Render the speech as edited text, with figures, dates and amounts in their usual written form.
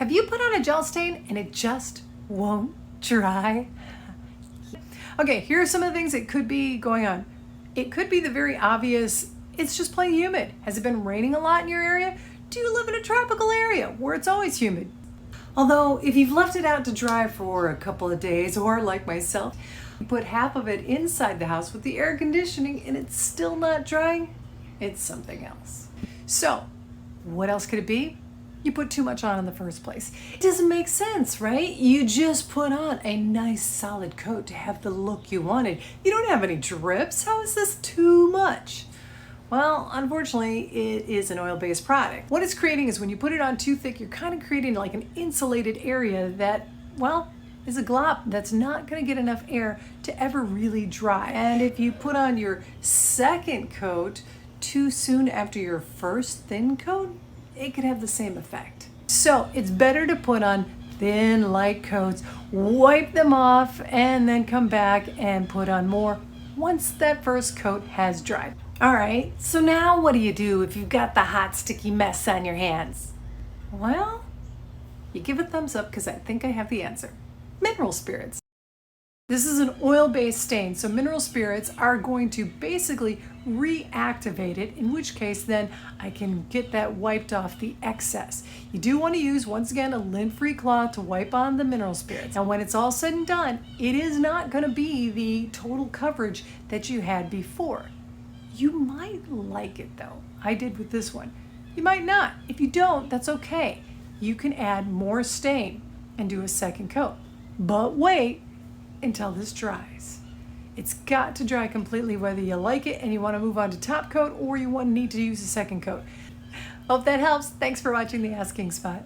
Have you put on a gel stain and it just won't dry? Okay, here are some of the things that could be going on. It could be the very obvious, it's just plain humid. Has it been raining a lot in your area? Do you live in a tropical area where it's always humid? Although, if you've left it out to dry for a couple of days, or like myself, you put half of it inside the house with the air conditioning and it's still not drying, it's something else. So, what else could it be? You put too much on in the first place. It doesn't make sense, right? You just put on a nice solid coat to have the look you wanted. You don't have any drips. How is this too much? Well, unfortunately, it is an oil-based product. What it's creating is when you put it on too thick, you're kind of creating like an insulated area that, well, is a glop that's not going to get enough air to ever really dry. And if you put on your second coat too soon after your first thin coat, it could have the same effect. So it's better to put on thin, light coats, wipe them off, and then come back and put on more once that first coat has dried. All right, so now what do you do if you've got the hot, sticky mess on your hands? Well, you give a thumbs up because I think I have the answer. Mineral spirits. This is an oil-based stain, so mineral spirits are going to basically reactivate it, in which case then I can get that wiped off the excess. You do want to use, once again, a lint-free cloth to wipe on the mineral spirits. Now when it's all said and done, it is not going to be the total coverage that you had before. You might like it though. I did with this one. You might not. If you don't, that's okay. You can add more stain and do a second coat. But wait until this dries. It's got to dry completely whether you like it and you want to move on to top coat or you need to use a second coat. Hope that helps. Thanks for watching the Asking Spot.